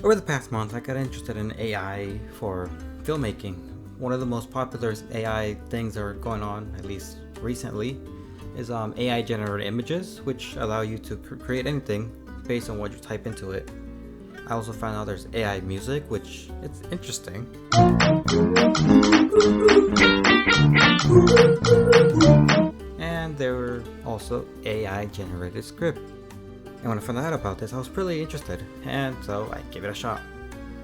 Over the past month, I got interested in AI for filmmaking. One of the most popular AI things that are going on, at least recently, is AI generated images, which allow you to create anything based on what you type into it. I also found out there's AI music, which it's interesting. And there were also AI generated script. And when I found out about this, I was pretty interested, and so I gave it a shot.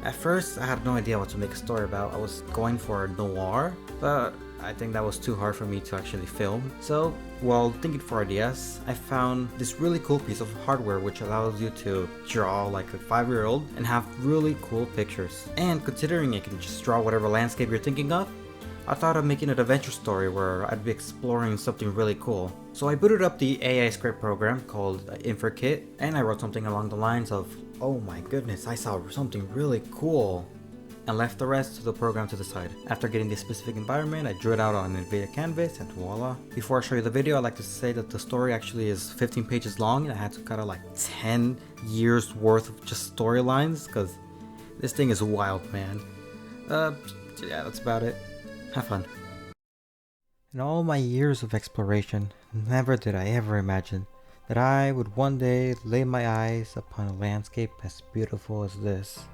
At first, I had no idea what to make a story about. I was going for noir, but I think that was too hard for me to actually film. So, while thinking for ideas, I found this really cool piece of hardware which allows you to draw like a 5-year-old and have really cool pictures. And considering you can just draw whatever landscape you're thinking of, I thought of making an adventure story where I'd be exploring something really cool. So I booted up the AI script program called InferKit, and I wrote something along the lines of, "Oh my goodness, I saw something really cool," and left the rest of the program to the side. After getting the specific environment, I drew it out on NVIDIA Canvas, and voila. Before I show you the video, I'd like to say that the story actually is 15 pages long, and I had to cut out like 10 years worth of just storylines, because this thing is wild, man. Yeah, that's about it. Have fun. In all my years of exploration, never did I ever imagine that I would one day lay my eyes upon a landscape as beautiful as this.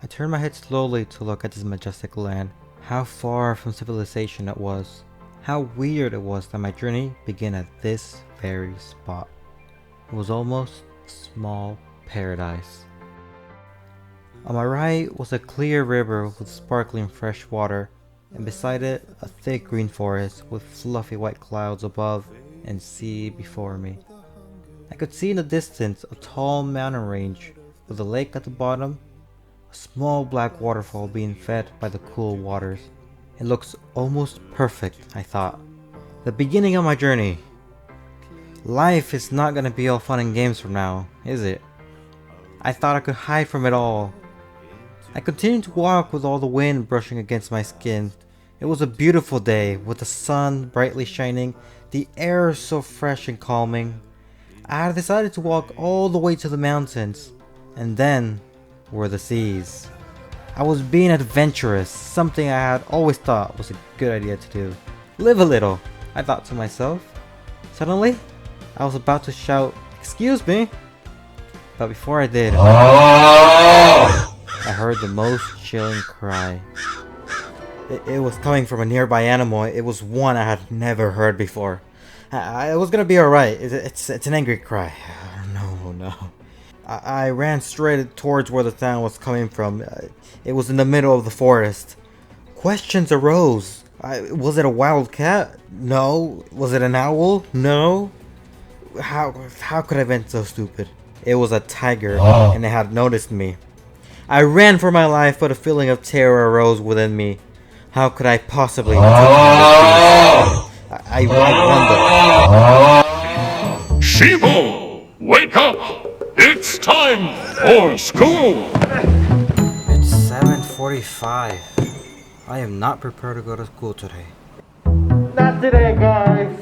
I turned my head slowly to look at this majestic land. How far from civilization it was. How weird it was that my journey began at this very spot. It was almost a small paradise. On my right was a clear river with sparkling fresh water, and beside it a thick green forest with fluffy white clouds above and sea before me. I could see in the distance a tall mountain range with a lake at the bottom, a small black waterfall being fed by the cool waters. It looks almost perfect, I thought. The beginning of my journey. Life is not gonna be all fun and games from now, is it? I thought I could hide from it all. I continued to walk with all the wind brushing against my skin. It was a beautiful day with the sun brightly shining, the air so fresh and calming. I had decided to walk all the way to the mountains, and then were the seas. I was being adventurous, something I had always thought was a good idea to do. Live a little, I thought to myself. Suddenly, I was about to shout, "Excuse me!" But before I did, I heard the most chilling cry. It was coming from a nearby animal. It was one I had never heard before. I was gonna be alright. It's an angry cry. No. I ran straight towards where the sound was coming from. It was in the middle of the forest. Questions arose. Was it a wild cat? No. Was it an owl? No. How could I have been so stupid? It was a tiger, and it had noticed me. I ran for my life, but a feeling of terror arose within me. How could I possibly take I wondered. Sheeple, wake up! It's time for school! It's 7:45. I am not prepared to go to school today. Not today, guys.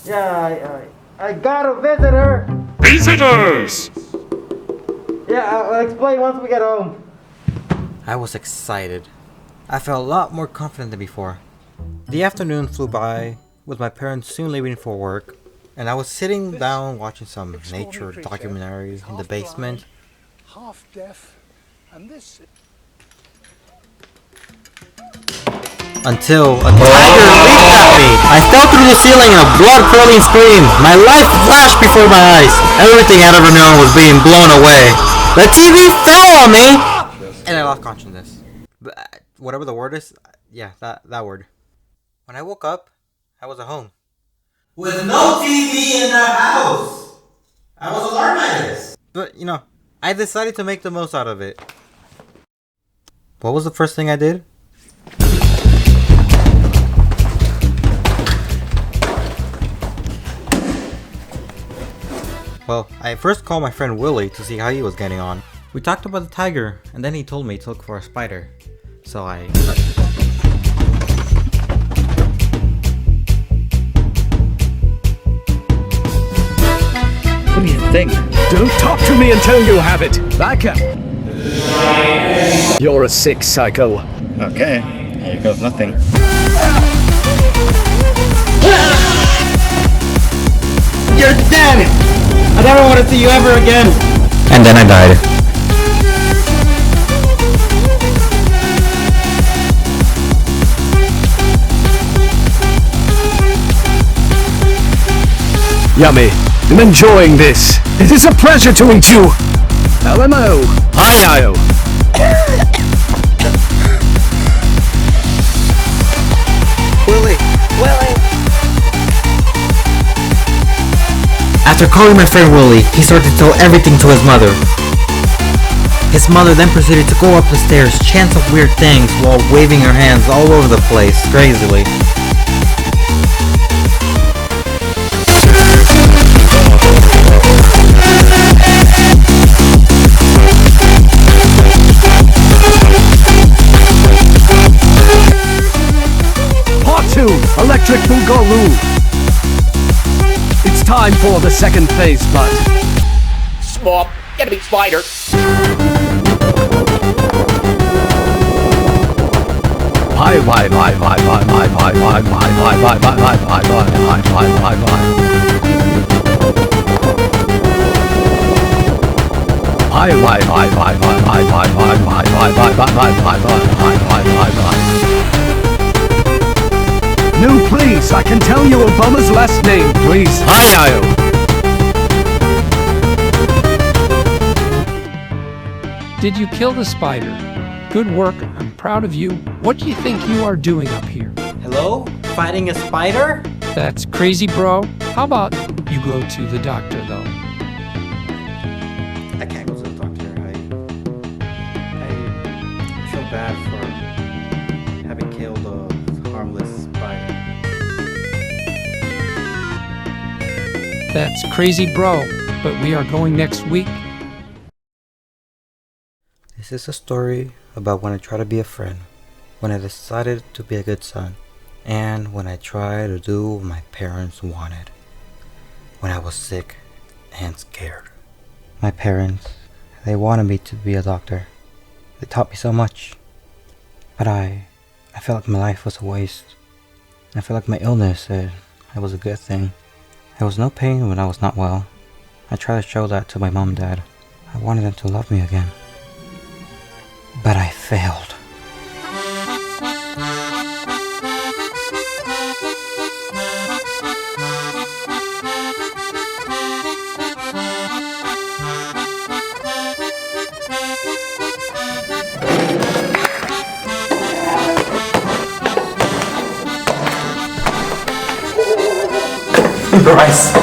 Yeah, I got a visitor. Visitors! Yeah, I'll explain once we get home. I was excited. I felt a lot more confident than before. The afternoon flew by, with my parents soon leaving for work, and I was sitting down watching some nature documentary in the basement. Half deaf, and this Until a tiger leaped at me. I fell through the ceiling in a blood-curdling scream. My life flashed before my eyes. Everything I'd ever known was being blown away. The TV fell on me! And I lost consciousness. But whatever the word is, yeah, that word. When I woke up, I was at home. With no TV in the house! I was alarmed by this. But, I decided to make the most out of it. What was the first thing I did? Well, I first called my friend Willie to see how he was getting on. We talked about the tiger, and then he told me to look for a spider. So I... What do you thing. Don't talk to me until you have it. Back up. You're a sick psycho. Okay, here goes nothing. You're dead! I never want to see you ever again! And then I died. Yummy. I'm enjoying this. It is a pleasure to meet you. LMO. Hi-yo. Willie! After calling my friend Willie, he started to tell everything to his mother. His mother then proceeded to go up the stairs, chant some weird things while waving her hands all over the place, crazily. Part 2. Electric Boogaloo. It's time for the second phase, bud. Swamp, get a big spider. No, please, I can tell you Obama's last name, please. Hi-yo. Did you kill the spider? Good work, I'm proud of you. What do you think you are doing up here? Hello? Fighting a spider? That's crazy, bro. How about you go to the doctor, though? I can't go to the doctor. I feel bad for having killed a harmless spider. That's crazy, bro. But we are going next week. This is a story about when I tried to be a friend, when I decided to be a good son, and when I tried to do what my parents wanted, when I was sick and scared. My parents, they wanted me to be a doctor. They taught me so much. But I felt like my life was a waste. I felt like my illness, it was a good thing. There was no pain when I was not well. I tried to show that to my mom and dad. I wanted them to love me again. But I failed. Bryce.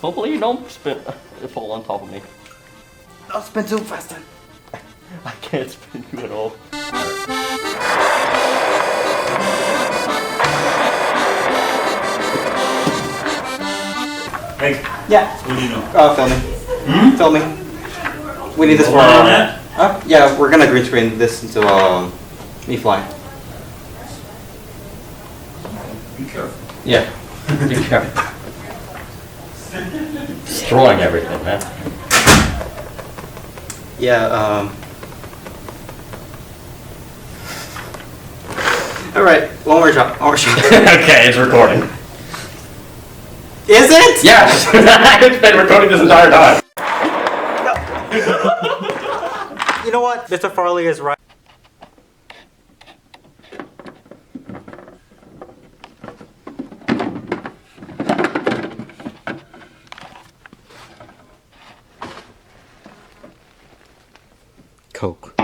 Hopefully you don't fall on top of me. Don't spin too fast then. I can't spin you at all. Hey, Yeah. what do you know? Filming. Filming. We need this for yeah, we're gonna green screen this into me flying. Be careful. Yeah. Be careful. Destroying everything, man. Yeah, alright, one more shot. Okay, it's recording. Is it? Yes! It's been recording this entire time. You know what? Mr. Farley is right. Coke.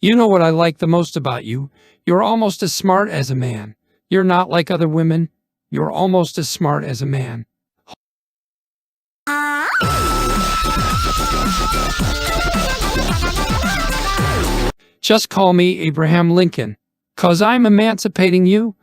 You know what I like the most about you? You're almost as smart as a man. You're not like other women. You're almost as smart as a man. Just call me Abraham Lincoln, 'cause I'm emancipating you.